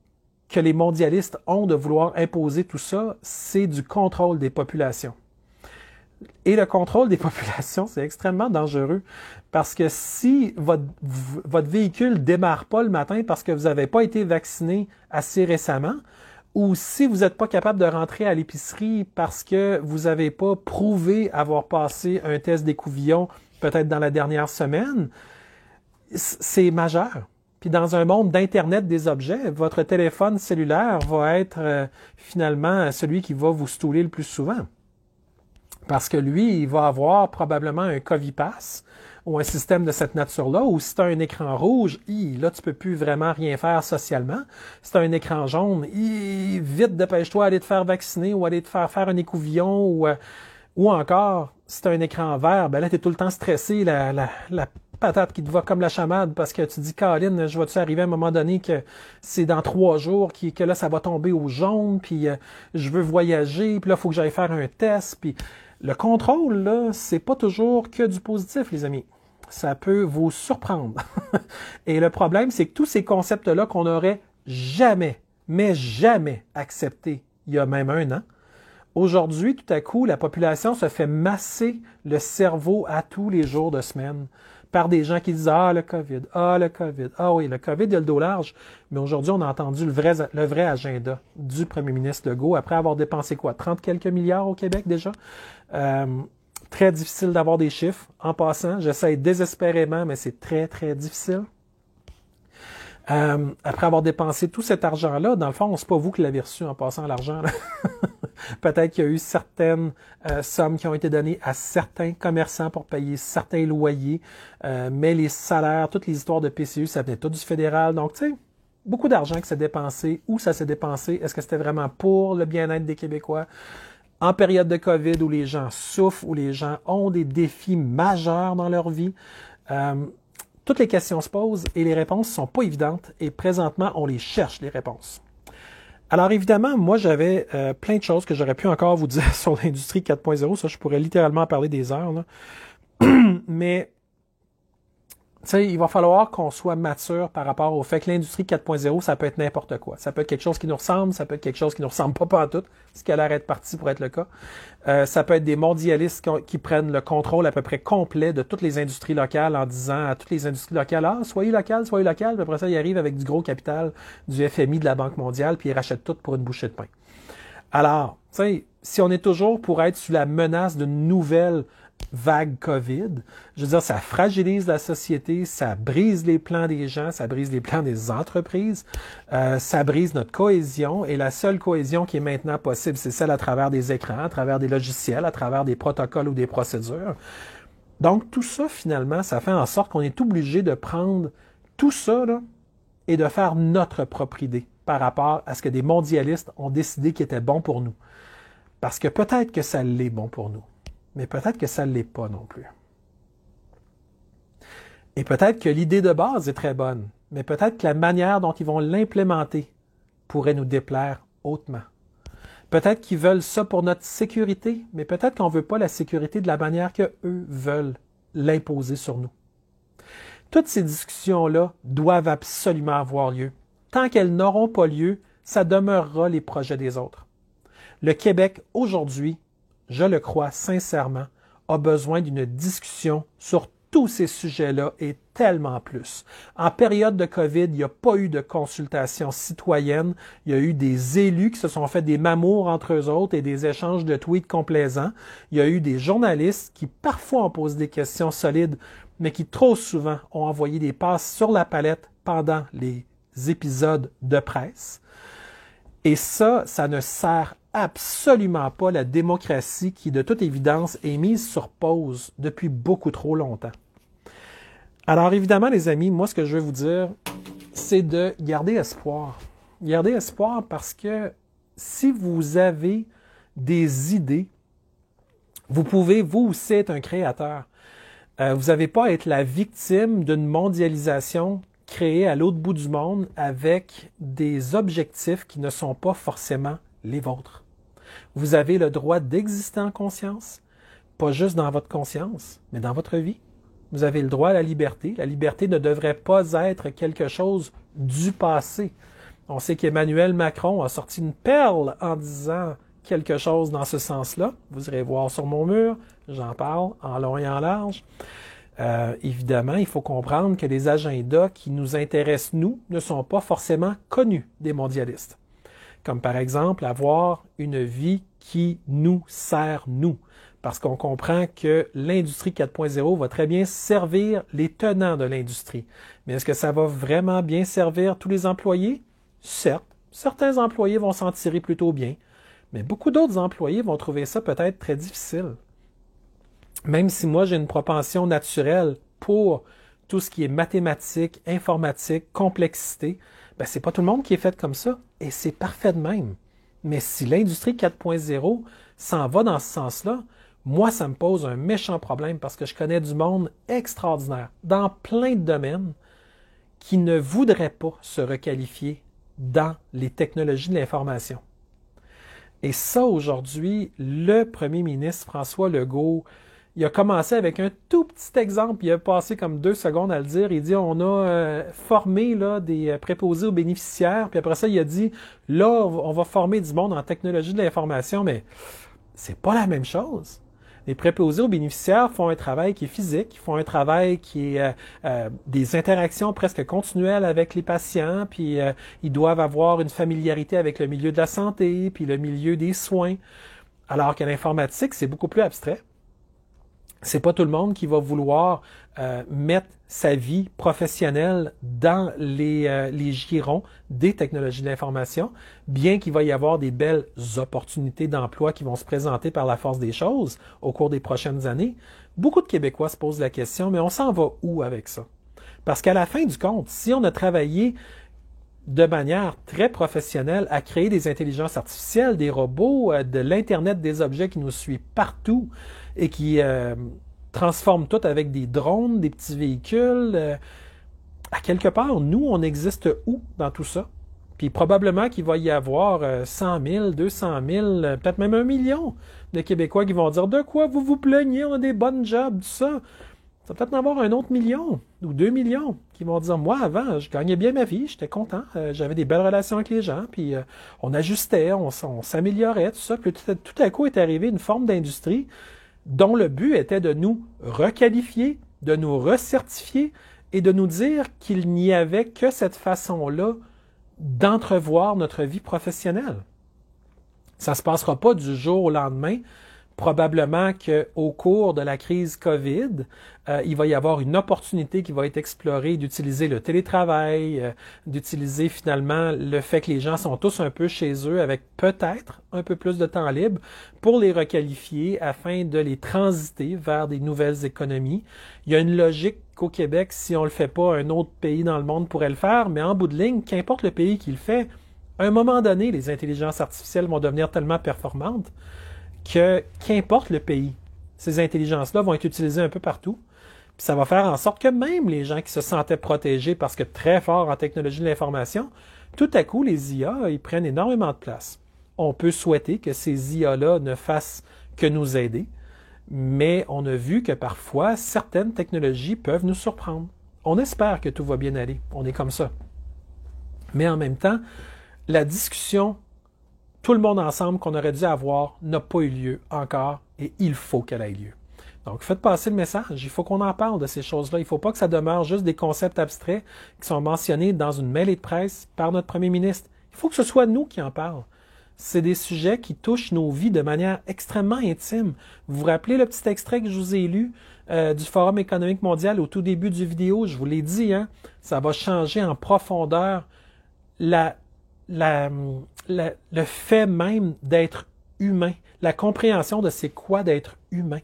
que les mondialistes ont de vouloir imposer tout ça, c'est du contrôle des populations. Et le contrôle des populations, c'est extrêmement dangereux parce que si votre véhicule ne démarre pas le matin parce que vous n'avez pas été vacciné assez récemment, ou si vous n'êtes pas capable de rentrer à l'épicerie parce que vous n'avez pas prouvé avoir passé un test d'écouvillon peut-être dans la dernière semaine, c'est majeur. Puis dans un monde d'Internet des objets, votre téléphone cellulaire va être finalement celui qui va vous stouler le plus souvent. Parce que lui, il va avoir probablement un Covipass ou un système de cette nature-là, ou si tu as un écran rouge, là, tu peux plus vraiment rien faire socialement. Si tu as un écran jaune, vite, dépêche-toi aller te faire vacciner ou aller te faire un écouvillon ou encore, si tu as un écran vert, ben là, tu es tout le temps stressé, la patate qui te va comme la chamade parce que tu te dis, Caroline, je vais-tu arriver à un moment donné que c'est dans 3 jours que là, ça va tomber au jaune, puis je veux voyager, puis là, il faut que j'aille faire un test, puis le contrôle, là, c'est pas toujours que du positif, les amis. Ça peut vous surprendre. Et le problème, c'est que tous ces concepts-là qu'on n'aurait jamais, mais jamais acceptés il y a même 1 an, aujourd'hui, tout à coup, la population se fait masser le cerveau à tous les jours de semaine par des gens qui disent « Ah, le COVID, ah, le COVID, ah oui, le COVID, il y a le dos large. » Mais aujourd'hui, on a entendu le vrai agenda du premier ministre Legault, après avoir dépensé quoi? 30 quelques milliards au Québec déjà? Très difficile d'avoir des chiffres. En passant, j'essaie désespérément, mais c'est très, très difficile. Après avoir dépensé tout cet argent-là, dans le fond, c'est pas vous qui l'avez reçu en passant l'argent. Peut-être qu'il y a eu certaines sommes qui ont été données à certains commerçants pour payer certains loyers, mais les salaires, toutes les histoires de PCU, ça venait tout du fédéral. Donc, tu sais, beaucoup d'argent qui s'est dépensé. Où ça s'est dépensé? Est-ce que c'était vraiment pour le bien-être des Québécois? En période de COVID où les gens souffrent, où les gens ont des défis majeurs dans leur vie, toutes les questions se posent et les réponses ne sont pas évidentes et présentement, on les cherche, les réponses. Alors évidemment, moi j'avais plein de choses que j'aurais pu encore vous dire sur l'industrie 4.0, ça je pourrais littéralement en parler des heures, là. Mais tu sais, il va falloir qu'on soit mature par rapport au fait que l'industrie 4.0, ça peut être n'importe quoi. Ça peut être quelque chose qui nous ressemble, ça peut être quelque chose qui nous ressemble pas pantoute, ce qui a l'air d'être parti pour être le cas. Ça peut être des mondialistes qui prennent le contrôle à peu près complet de toutes les industries locales en disant à toutes les industries locales, ah, soyez locales, puis après ça, ils arrivent avec du gros capital du FMI, de la Banque mondiale, puis ils rachètent tout pour une bouchée de pain. Alors, sais, si on est toujours pour être sous la menace d'une nouvelle vague COVID, je veux dire, ça fragilise la société, ça brise les plans des gens, ça brise les plans des entreprises, ça brise notre cohésion, et la seule cohésion qui est maintenant possible, c'est celle à travers des écrans, à travers des logiciels, à travers des protocoles ou des procédures. Donc, tout ça, finalement, ça fait en sorte qu'on est obligé de prendre tout ça là, et de faire notre propre idée par rapport à ce que des mondialistes ont décidé qui était bon pour nous. Parce que peut-être que ça l'est bon pour nous, mais peut-être que ça ne l'est pas non plus. Et peut-être que l'idée de base est très bonne, mais peut-être que la manière dont ils vont l'implémenter pourrait nous déplaire hautement. Peut-être qu'ils veulent ça pour notre sécurité, mais peut-être qu'on ne veut pas la sécurité de la manière qu'eux veulent l'imposer sur nous. Toutes ces discussions-là doivent absolument avoir lieu. Tant qu'elles n'auront pas lieu, ça demeurera les projets des autres. Le Québec, aujourd'hui, je le crois sincèrement, a besoin d'une discussion sur tous ces sujets-là et tellement plus. En période de COVID, il n'y a pas eu de consultation citoyenne. Il y a eu des élus qui se sont fait des mamours entre eux autres et des échanges de tweets complaisants. Il y a eu des journalistes qui parfois ont posé des questions solides, mais qui trop souvent ont envoyé des passes sur la palette pendant les épisodes de presse. Et ça ne sert absolument pas la démocratie qui, de toute évidence, est mise sur pause depuis beaucoup trop longtemps. Alors, évidemment, les amis, moi, ce que je veux vous dire, c'est de garder espoir. Gardez espoir parce que si vous avez des idées, vous pouvez, vous aussi, être un créateur. Vous n'avez pas à être la victime d'une mondialisation créée à l'autre bout du monde avec des objectifs qui ne sont pas forcément les vôtres. Vous avez le droit d'exister en conscience, pas juste dans votre conscience, mais dans votre vie. Vous avez le droit à la liberté. La liberté ne devrait pas être quelque chose du passé. On sait qu'Emmanuel Macron a sorti une perle en disant quelque chose dans ce sens-là. Vous irez voir sur mon mur, j'en parle en long et en large. Évidemment, il faut comprendre que les agendas qui nous intéressent, nous, ne sont pas forcément connus des mondialistes. Comme par exemple, avoir une vie qui nous sert, nous. Parce qu'on comprend que l'industrie 4.0 va très bien servir les tenants de l'industrie. Mais est-ce que ça va vraiment bien servir tous les employés? Certes, certains employés vont s'en tirer plutôt bien, mais beaucoup d'autres employés vont trouver ça peut-être très difficile. Même si moi, j'ai une propension naturelle pour tout ce qui est mathématiques, informatique, complexité, ben, c'est pas tout le monde qui est fait comme ça, et c'est parfait de même. Mais si l'industrie 4.0 s'en va dans ce sens-là, moi, ça me pose un méchant problème parce que je connais du monde extraordinaire dans plein de domaines qui ne voudrait pas se requalifier dans les technologies de l'information. Et ça, aujourd'hui, le premier ministre François Legault, il a commencé avec un tout petit exemple, il a passé comme 2 secondes à le dire, il dit on a formé là, des préposés aux bénéficiaires, puis après ça, il a dit là, on va former du monde en technologie de l'information, mais c'est pas la même chose. Les préposés aux bénéficiaires font un travail qui est physique, ils font un travail qui est des interactions presque continuelles avec les patients, puis ils doivent avoir une familiarité avec le milieu de la santé, puis le milieu des soins. Alors que l'informatique, c'est beaucoup plus abstrait. C'est pas tout le monde qui va vouloir mettre sa vie professionnelle dans les girons des technologies de l'information, bien qu'il va y avoir des belles opportunités d'emploi qui vont se présenter par la force des choses au cours des prochaines années. Beaucoup de Québécois se posent la question, mais on s'en va où avec ça? Parce qu'à la fin du compte, si on a travaillé de manière très professionnelle à créer des intelligences artificielles, des robots, de l'Internet des objets qui nous suit partout et qui transforme tout avec des drones, des petits véhicules. À quelque part, nous, on existe où dans tout ça? Puis probablement qu'il va y avoir 100 000, 200 000, peut-être même 1 million de Québécois qui vont dire « De quoi vous vous plaignez? On a des bonnes jobs, tout ça. » Ça va peut-être en avoir un autre million ou 2 millions qui vont dire « Moi, avant, je gagnais bien ma vie, j'étais content, j'avais des belles relations avec les gens, puis on ajustait, on s'améliorait, tout ça. » Puis tout à coup est arrivée une forme d'industrie dont le but était de nous requalifier, de nous recertifier et de nous dire qu'il n'y avait que cette façon-là d'entrevoir notre vie professionnelle. Ça ne se passera pas du jour au lendemain. Probablement qu'au cours de la crise COVID, il va y avoir une opportunité qui va être explorée d'utiliser le télétravail, d'utiliser finalement le fait que les gens sont tous un peu chez eux avec peut-être un peu plus de temps libre pour les requalifier afin de les transiter vers des nouvelles économies. Il y a une logique qu'au Québec, si on ne le fait pas, un autre pays dans le monde pourrait le faire, mais en bout de ligne, qu'importe le pays qui le fait, à un moment donné, les intelligences artificielles vont devenir tellement performantes que qu'importe le pays, ces intelligences-là vont être utilisées un peu partout. Puis ça va faire en sorte que même les gens qui se sentaient protégés parce que très forts en technologie de l'information, tout à coup, les IA, ils prennent énormément de place. On peut souhaiter que ces IA-là ne fassent que nous aider, mais on a vu que parfois, certaines technologies peuvent nous surprendre. On espère que tout va bien aller. On est comme ça. Mais en même temps, la discussion tout le monde ensemble qu'on aurait dû avoir n'a pas eu lieu encore et il faut qu'elle ait lieu. Donc, faites passer le message. Il faut qu'on en parle de ces choses-là. Il ne faut pas que ça demeure juste des concepts abstraits qui sont mentionnés dans une mêlée de presse par notre premier ministre. Il faut que ce soit nous qui en parlons. C'est des sujets qui touchent nos vies de manière extrêmement intime. Vous vous rappelez le petit extrait que je vous ai lu du Forum économique mondial au tout début du vidéo? Je vous l'ai dit, hein? Ça va changer en profondeur le fait même d'être humain, la compréhension de c'est quoi d'être humain.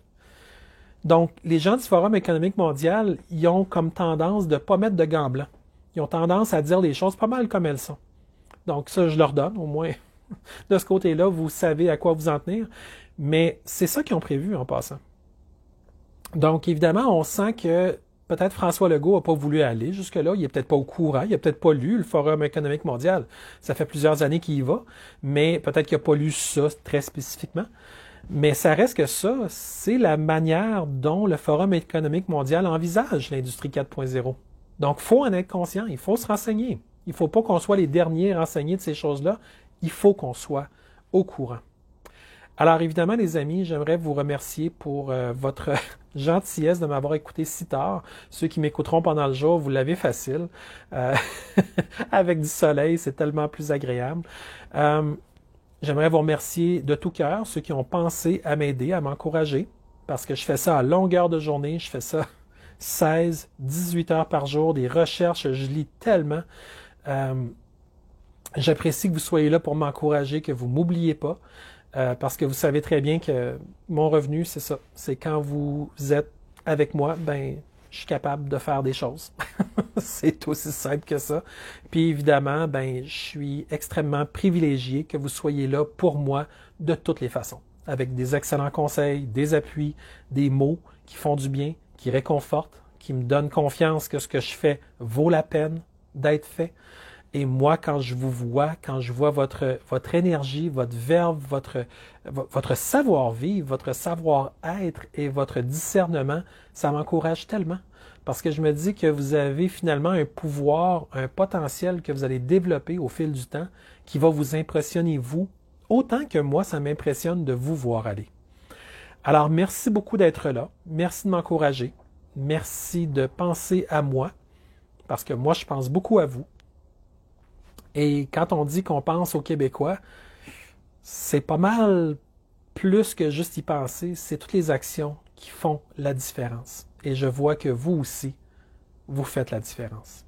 Donc, les gens du Forum économique mondial, ils ont comme tendance de ne pas mettre de gants blancs. Ils ont tendance à dire les choses pas mal comme elles sont. Donc, ça, je leur donne, au moins, de ce côté-là, vous savez à quoi vous en tenir. Mais c'est ça qu'ils ont prévu en passant. Donc, évidemment, on sent que peut-être François Legault n'a pas voulu aller jusque-là. Il n'est peut-être pas au courant. Il n'a peut-être pas lu le Forum économique mondial. Ça fait plusieurs années qu'il y va, mais peut-être qu'il n'a pas lu ça très spécifiquement. Mais ça reste que ça, c'est la manière dont le Forum économique mondial envisage l'industrie 4.0. Donc, il faut en être conscient. Il faut se renseigner. Il ne faut pas qu'on soit les derniers renseignés de ces choses-là. Il faut qu'on soit au courant. Alors évidemment, les amis, j'aimerais vous remercier pour votre gentillesse de m'avoir écouté si tard. Ceux qui m'écouteront pendant le jour, vous l'avez facile. Avec du soleil, c'est tellement plus agréable. J'aimerais vous remercier de tout cœur, ceux qui ont pensé à m'aider, à m'encourager, parce que je fais ça à longueur de journée. Je fais ça 16, 18 heures par jour, des recherches, je lis tellement. J'apprécie que vous soyez là pour m'encourager, que vous ne m'oubliez pas. Parce que vous savez très bien que mon revenu, c'est ça. C'est quand vous êtes avec moi, ben, je suis capable de faire des choses. C'est aussi simple que ça. Puis évidemment, ben, je suis extrêmement privilégié que vous soyez là pour moi de toutes les façons. Avec des excellents conseils, des appuis, des mots qui font du bien, qui réconfortent, qui me donnent confiance que ce que je fais vaut la peine d'être fait. Et moi, quand je vous vois, quand je vois votre énergie, votre verve, votre savoir-vivre, votre savoir-être et votre discernement, ça m'encourage tellement. Parce que je me dis que vous avez finalement un pouvoir, un potentiel que vous allez développer au fil du temps qui va vous impressionner, vous, autant que moi, ça m'impressionne de vous voir aller. Alors, merci beaucoup d'être là. Merci de m'encourager. Merci de penser à moi, parce que moi, je pense beaucoup à vous. Et quand on dit qu'on pense aux Québécois, c'est pas mal plus que juste y penser, c'est toutes les actions qui font la différence. Et je vois que vous aussi, vous faites la différence.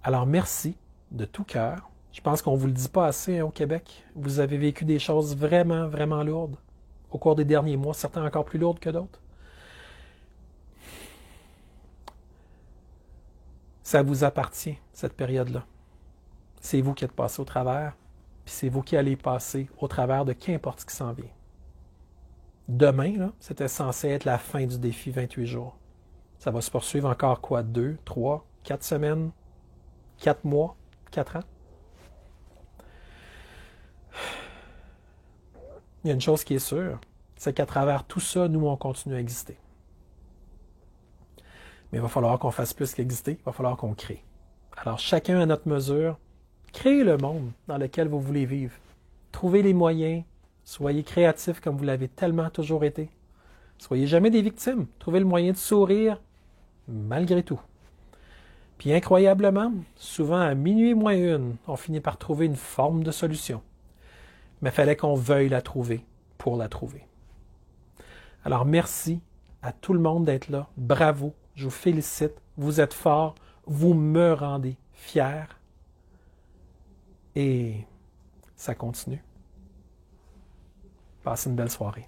Alors merci de tout cœur. Je pense qu'on ne vous le dit pas assez hein, au Québec. Vous avez vécu des choses vraiment, vraiment lourdes au cours des derniers mois, certains encore plus lourdes que d'autres. Ça vous appartient, cette période-là. C'est vous qui êtes passé au travers, puis c'est vous qui allez passer au travers de qu'importe ce qui s'en vient. Demain, là, c'était censé être la fin du défi 28 jours. Ça va se poursuivre encore quoi? 2, 3, 4 semaines, 4 mois, 4 ans? Il y a une chose qui est sûre, c'est qu'à travers tout ça, nous, on continue à exister. Mais il va falloir qu'on fasse plus qu'exister, il va falloir qu'on crée. Alors, chacun à notre mesure, créez le monde dans lequel vous voulez vivre. Trouvez les moyens. Soyez créatifs comme vous l'avez tellement toujours été. Soyez jamais des victimes. Trouvez le moyen de sourire malgré tout. Puis incroyablement, souvent à minuit moins une, on finit par trouver une forme de solution. mais il fallait qu'on veuille la trouver pour la trouver. Alors, merci à tout le monde d'être là. Bravo, je vous félicite. Vous êtes forts. Vous me rendez fier. Et ça continue. Passez une belle soirée.